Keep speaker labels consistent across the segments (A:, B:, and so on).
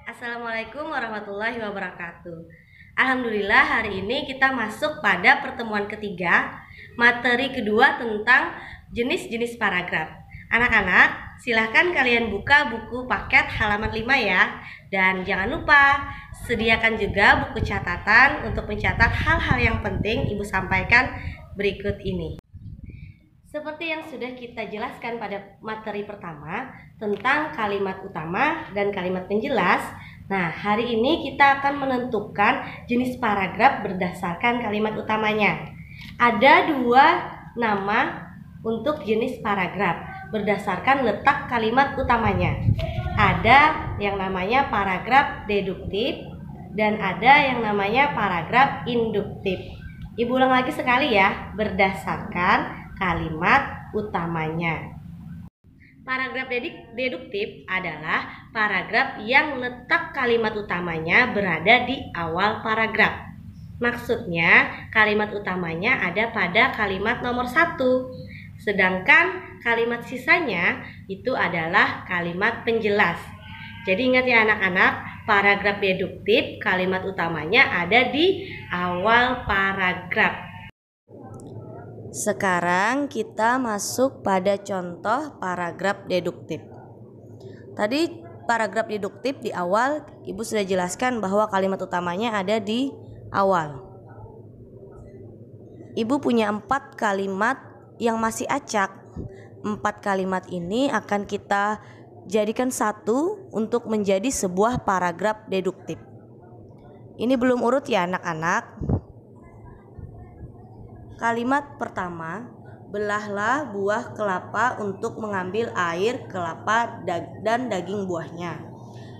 A: Assalamualaikum warahmatullahi wabarakatuh. Alhamdulillah hari ini kita masuk pada pertemuan ketiga, materi kedua tentang jenis-jenis paragraf. Anak-anak, silahkan kalian buka buku paket halaman 5 ya. Dan jangan lupa sediakan juga buku catatan untuk mencatat hal-hal yang penting Ibu sampaikan berikut ini. Seperti yang sudah kita jelaskan pada materi pertama tentang kalimat utama dan kalimat penjelas. Nah, hari ini kita akan menentukan jenis paragraf berdasarkan kalimat utamanya. Ada dua nama untuk jenis paragraf berdasarkan letak kalimat utamanya. Ada yang namanya paragraf deduktif dan ada yang namanya paragraf induktif. Ibu ulang lagi sekali ya, berdasarkan kalimat utamanya. Paragraf deduktif adalah paragraf yang letak kalimat utamanya berada di awal paragraf. Maksudnya kalimat utamanya ada pada kalimat nomor 1, sedangkan kalimat sisanya itu adalah kalimat penjelas. Jadi ingat ya anak-anak, paragraf deduktif kalimat utamanya ada di awal paragraf. Sekarang kita masuk pada contoh paragraf deduktif. Tadi paragraf deduktif di awal Ibu sudah jelaskan bahwa kalimat utamanya ada di awal. Ibu punya 4 kalimat yang masih acak. 4 kalimat ini akan kita jadikan satu untuk menjadi sebuah paragraf deduktif. Ini belum urut ya anak-anak. Kalimat pertama, belahlah buah kelapa untuk mengambil air kelapa dan daging buahnya.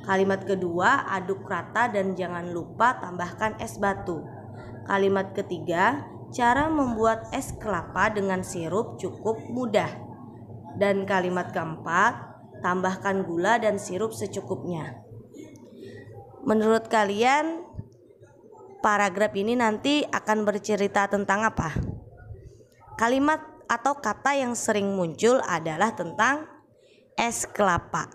A: Kalimat kedua, aduk rata dan jangan lupa tambahkan es batu. Kalimat ketiga, cara membuat es kelapa dengan sirup cukup mudah. Dan kalimat keempat, tambahkan gula dan sirup secukupnya. Menurut kalian, paragraf ini nanti akan bercerita tentang apa? Kalimat atau kata yang sering muncul adalah tentang es kelapa.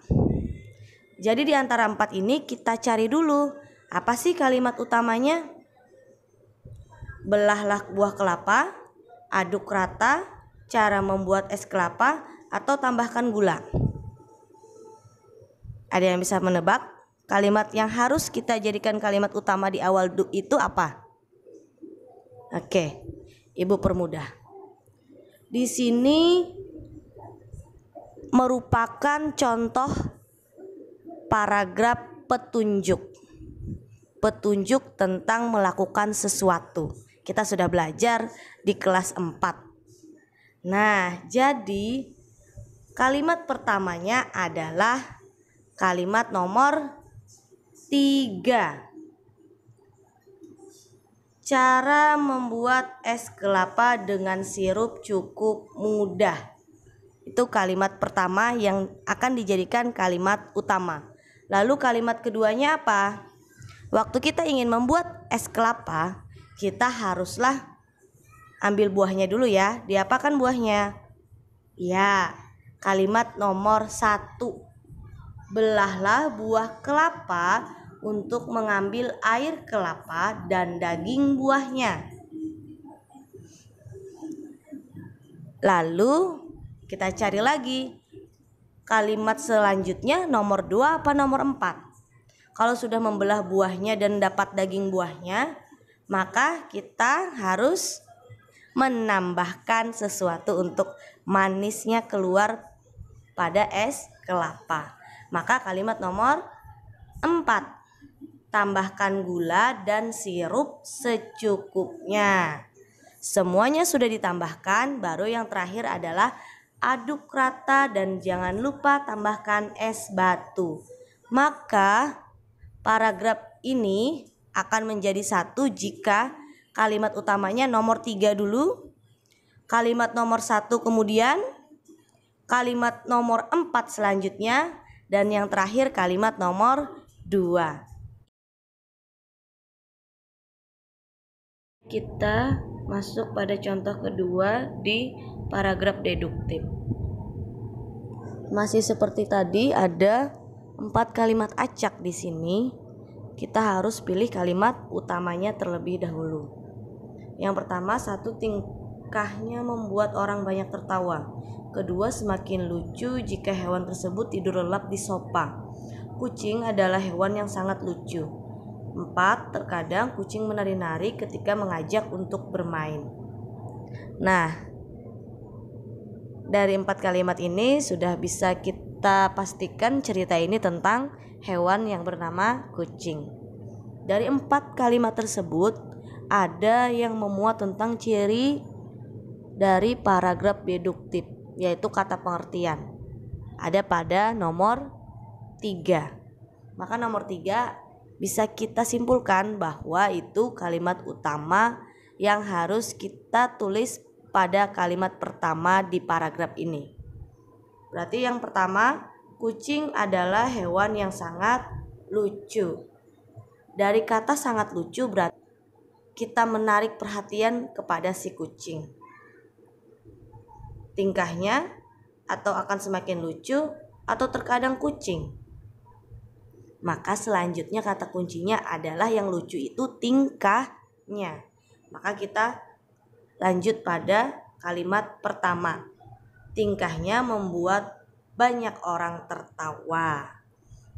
A: Jadi di antara 4 ini kita cari dulu, apa sih kalimat utamanya? Belahlah buah kelapa, aduk rata, cara membuat es kelapa, atau tambahkan gula. Ada yang bisa menebak? Kalimat yang harus kita jadikan kalimat utama di awal itu apa? Oke, Ibu permudah. Di sini merupakan contoh paragraf petunjuk. Petunjuk tentang melakukan sesuatu. Kita sudah belajar di kelas 4. Nah, jadi kalimat pertamanya adalah kalimat nomor 3. Cara membuat es kelapa dengan sirup cukup mudah. Itu kalimat pertama yang akan dijadikan kalimat utama. Lalu kalimat keduanya apa? Waktu kita ingin membuat es kelapa, kita haruslah ambil buahnya dulu ya. Diapakan buahnya? Ya, kalimat nomor 1. Belahlah buah kelapa untuk mengambil air kelapa dan daging buahnya. Lalu kita cari lagi kalimat selanjutnya, nomor 2 apa nomor 4? Kalau sudah membelah buahnya dan dapat daging buahnya, maka kita harus menambahkan sesuatu untuk manisnya keluar pada es kelapa. Maka kalimat nomor 4, tambahkan gula dan sirup secukupnya. Semuanya sudah ditambahkan, baru yang terakhir adalah aduk rata dan jangan lupa tambahkan es batu. Maka paragraf ini akan menjadi satu jika kalimat utamanya nomor 3 dulu, kalimat nomor 1 kemudian, kalimat nomor 4 selanjutnya, dan yang terakhir kalimat nomor 2. Kita masuk pada contoh kedua di paragraf deduktif. Masih seperti tadi, ada 4 kalimat acak di sini, kita harus pilih kalimat utamanya terlebih dahulu. Yang pertama, 1, tingkahnya membuat orang banyak tertawa. Kedua, semakin lucu jika hewan tersebut tidur lelap di sofa. Kucing adalah hewan yang sangat lucu. 4, terkadang kucing menari-nari ketika mengajak untuk bermain. Nah, dari 4 kalimat ini sudah bisa kita pastikan cerita ini tentang hewan yang bernama kucing. Dari 4 kalimat tersebut, ada yang memuat tentang ciri dari paragraf deduktif, yaitu kata pengertian. Ada pada nomor 3. Maka nomor 3 bisa kita simpulkan bahwa itu kalimat utama yang harus kita tulis pada kalimat pertama di paragraf ini. Berarti yang pertama, kucing adalah hewan yang sangat lucu. Dari kata sangat lucu berarti kita menarik perhatian kepada si kucing. Tingkahnya atau akan semakin lucu atau terkadang kucing. Maka selanjutnya kata kuncinya adalah yang lucu itu tingkahnya. Maka kita lanjut pada kalimat pertama. Tingkahnya membuat banyak orang tertawa.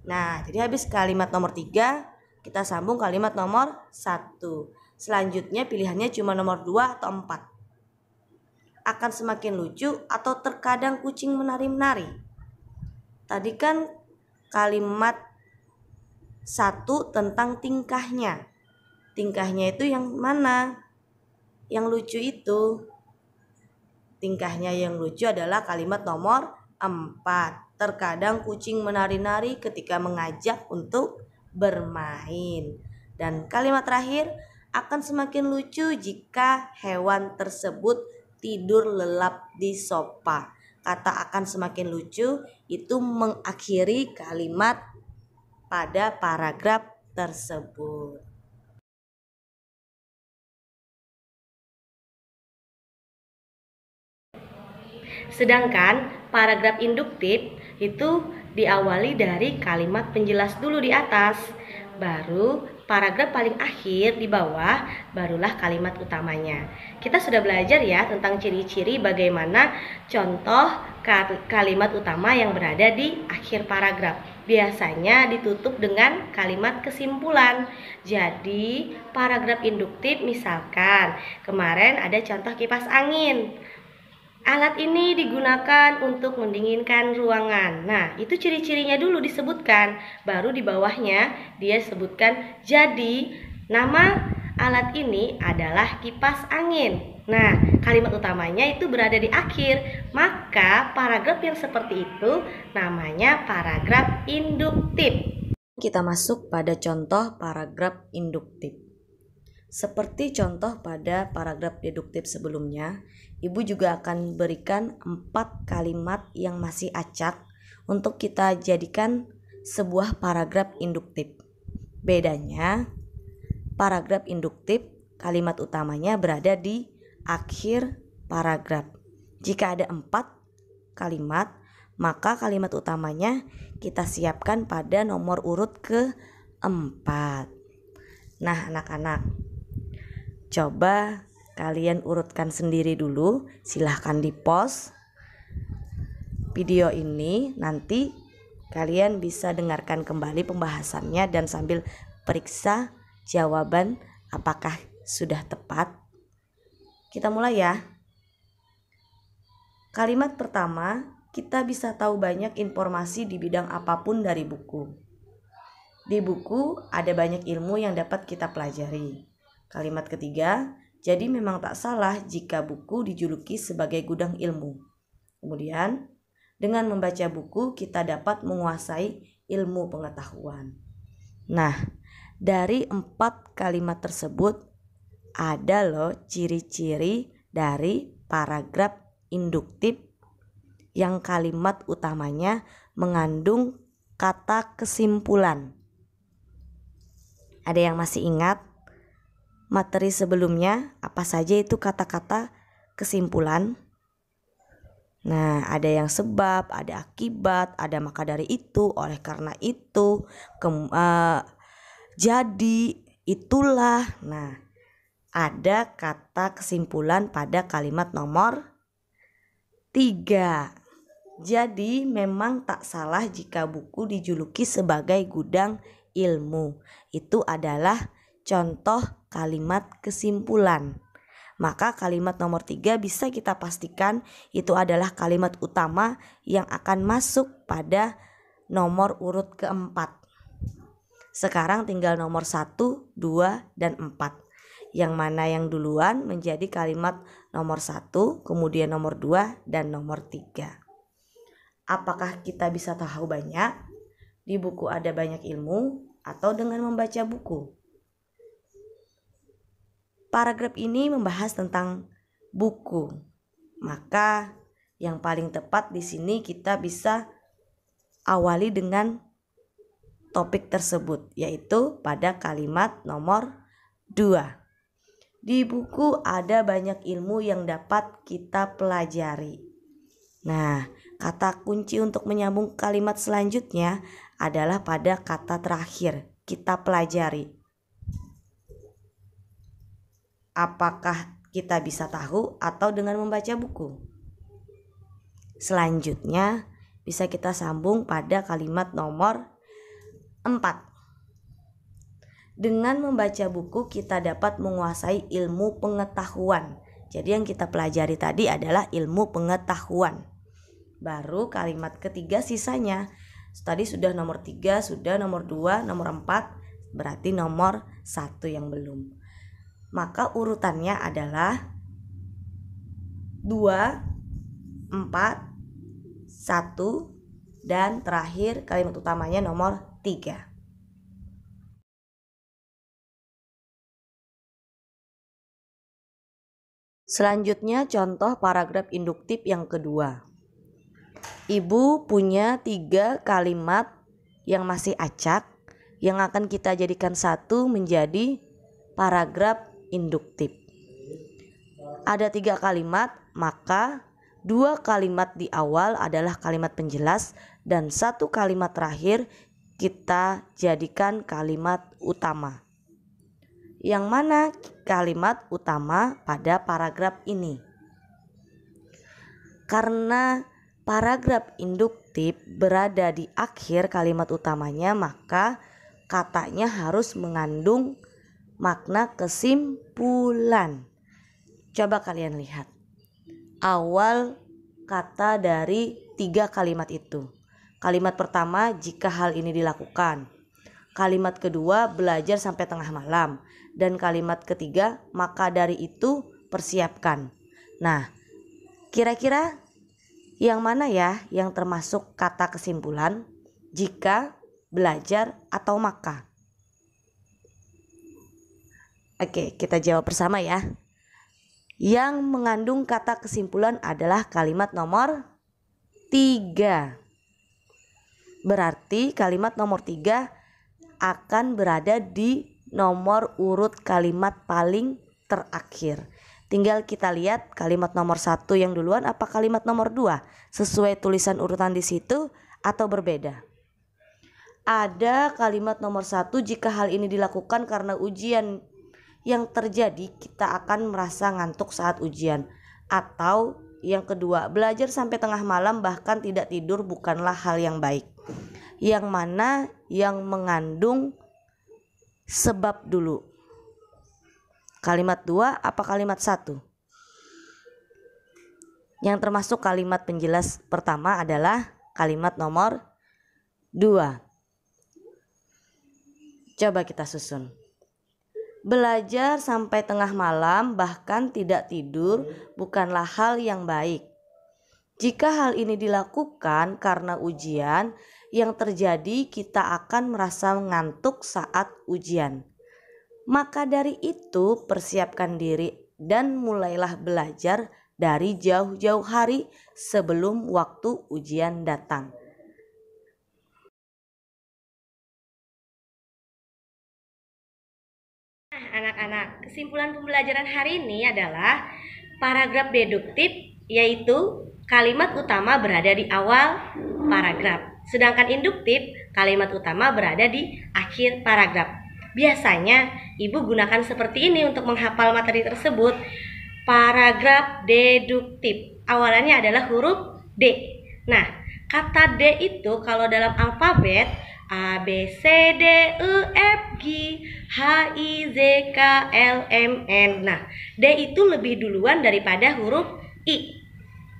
A: Nah, jadi habis kalimat nomor 3, kita sambung kalimat nomor 1. Selanjutnya pilihannya cuma nomor 2 atau 4. Akan semakin lucu atau terkadang kucing menari-nari. Tadi kan kalimat 1 tentang tingkahnya. Tingkahnya itu yang mana? Yang lucu itu. Tingkahnya yang lucu adalah kalimat nomor 4. Terkadang kucing menari-nari ketika mengajak untuk bermain. Dan kalimat terakhir, akan semakin lucu jika hewan tersebut tidur lelap di sofa. Kata akan semakin lucu itu mengakhiri kalimat pada paragraf tersebut. Sedangkan paragraf induktif itu diawali dari kalimat penjelas dulu di atas, baru paragraf paling akhir di bawah, barulah kalimat utamanya. Kita sudah belajar ya tentang ciri-ciri bagaimana contoh kalimat utama yang berada di akhir paragraf. Biasanya ditutup dengan kalimat kesimpulan. Jadi paragraf induktif misalkan kemarin ada contoh kipas angin. Alat ini digunakan untuk mendinginkan ruangan. Nah, itu ciri-cirinya dulu disebutkan. Baru di bawahnya dia sebutkan jadi nama alat ini adalah kipas angin. Nah, kalimat utamanya itu berada di akhir. Maka paragraf yang seperti itu namanya paragraf induktif. Kita masuk pada contoh paragraf induktif. Seperti contoh pada paragraf deduktif sebelumnya, Ibu juga akan berikan 4 kalimat yang masih acak untuk kita jadikan sebuah paragraf induktif. Bedanya, paragraf induktif kalimat utamanya berada di akhir paragraf. Jika ada 4 kalimat, maka kalimat utamanya kita siapkan pada nomor urut ke-4. Nah, anak-anak, coba kalian urutkan sendiri dulu. Silahkan di-pause video ini. Nanti kalian bisa dengarkan kembali pembahasannya dan sambil periksa jawaban apakah sudah tepat. Kita mulai ya. Kalimat pertama, kita bisa tahu banyak informasi di bidang apapun dari buku. Di buku ada banyak ilmu yang dapat kita pelajari. Kalimat ketiga, jadi memang tak salah jika buku dijuluki sebagai gudang ilmu. Kemudian, dengan membaca buku kita dapat menguasai ilmu pengetahuan. Nah, dari 4 kalimat tersebut ada loh ciri-ciri dari paragraf induktif yang kalimat utamanya mengandung kata kesimpulan. Ada yang masih ingat materi sebelumnya apa saja itu kata-kata kesimpulan?
B: Nah, ada yang sebab, ada akibat, ada maka dari itu, oleh karena itu, jadi, itulah. Nah, ada kata kesimpulan pada kalimat nomor 3. Jadi memang tak salah jika buku dijuluki sebagai gudang ilmu. Itu adalah contoh kalimat kesimpulan. Maka kalimat nomor 3 bisa kita pastikan itu adalah kalimat utama yang akan masuk pada nomor urut keempat. Sekarang tinggal nomor 1, 2, dan 4. Yang mana yang duluan menjadi kalimat nomor 1, kemudian nomor 2, dan nomor 3. Apakah kita bisa tahu banyak? Di buku ada banyak ilmu atau dengan membaca buku? Paragraf ini membahas tentang buku. Maka yang paling tepat di sini kita bisa awali dengan topik tersebut, yaitu pada kalimat nomor 2. Di buku ada banyak ilmu yang dapat kita pelajari. Nah, kata kunci untuk menyambung kalimat selanjutnya adalah pada kata terakhir, kita pelajari. Apakah kita bisa tahu atau dengan membaca buku? Selanjutnya bisa kita sambung pada kalimat nomor 4. Dengan membaca buku kita dapat menguasai ilmu pengetahuan. Jadi yang kita pelajari tadi adalah ilmu pengetahuan. Baru kalimat ketiga sisanya. Tadi sudah nomor 3, sudah nomor 2, nomor 4, berarti nomor 1 yang belum. Maka urutannya adalah 2, 4, 1, dan terakhir kalimat utamanya nomor 3. Selanjutnya contoh paragraf induktif yang kedua. Ibu punya 3 kalimat yang masih acak yang akan kita jadikan satu menjadi paragraf induktif. Ada 3 kalimat, maka 2 kalimat di awal adalah kalimat penjelas dan 1 kalimat terakhir kita jadikan kalimat utama. Yang mana kalimat utama pada paragraf ini? Karena paragraf induktif berada di akhir kalimat utamanya, maka katanya harus mengandung makna kesimpulan. Coba kalian lihat awal kata dari 3 kalimat itu. Kalimat pertama, jika hal ini dilakukan. Kalimat kedua, belajar sampai tengah malam. Dan kalimat ketiga, maka dari itu persiapkan. Nah, kira-kira yang mana ya yang termasuk kata kesimpulan? Jika, belajar, atau maka? Oke, kita jawab bersama ya. Yang mengandung kata kesimpulan adalah kalimat nomor 3. Berarti kalimat nomor 3 akan berada di nomor urut kalimat paling terakhir. Tinggal kita lihat kalimat nomor 1 yang duluan apa kalimat nomor 2 sesuai tulisan urutan di situ atau berbeda. Ada kalimat nomor 1, jika hal ini dilakukan karena ujian yang terjadi kita akan merasa ngantuk saat ujian. Atau yang kedua, belajar sampai tengah malam bahkan tidak tidur bukanlah hal yang baik. Yang mana yang mengandung sebab dulu? Kalimat 2 apa kalimat 1? Yang termasuk kalimat penjelas pertama adalah kalimat nomor 2. Coba kita susun. Belajar sampai tengah malam bahkan tidak tidur bukanlah hal yang baik. Jika hal ini dilakukan karena ujian yang terjadi kita akan merasa ngantuk saat ujian. Maka dari itu persiapkan diri dan mulailah belajar dari jauh-jauh hari sebelum waktu ujian datang.
A: Anak-anak, kesimpulan pembelajaran hari ini adalah paragraf deduktif, yaitu kalimat utama berada di awal paragraf. Sedangkan induktif, kalimat utama berada di akhir paragraf. Biasanya, Ibu gunakan seperti ini untuk menghafal materi tersebut. Paragraf deduktif, awalannya adalah huruf D. Nah, kata D itu kalau dalam alfabet A, B, C, D, E, F, G, H, I, Z, K, L, M, N. Nah, D itu lebih duluan daripada huruf I.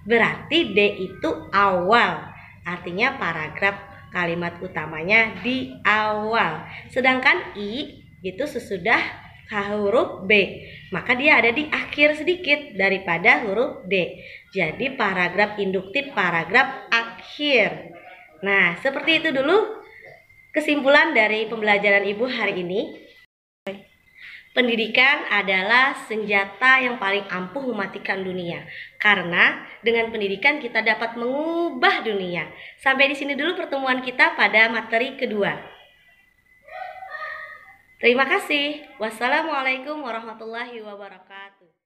A: Berarti D itu awal. Artinya paragraf kalimat utamanya di awal. Sedangkan I itu sesudah huruf B. Maka dia ada di akhir sedikit daripada huruf D. Jadi paragraf induktif paragraf akhir. Nah, seperti itu dulu kesimpulan dari pembelajaran Ibu hari ini. Pendidikan adalah senjata yang paling ampuh mematikan dunia. Karena dengan pendidikan kita dapat mengubah dunia. Sampai di sini dulu pertemuan kita pada materi kedua. Terima kasih. Wassalamualaikum warahmatullahi wabarakatuh.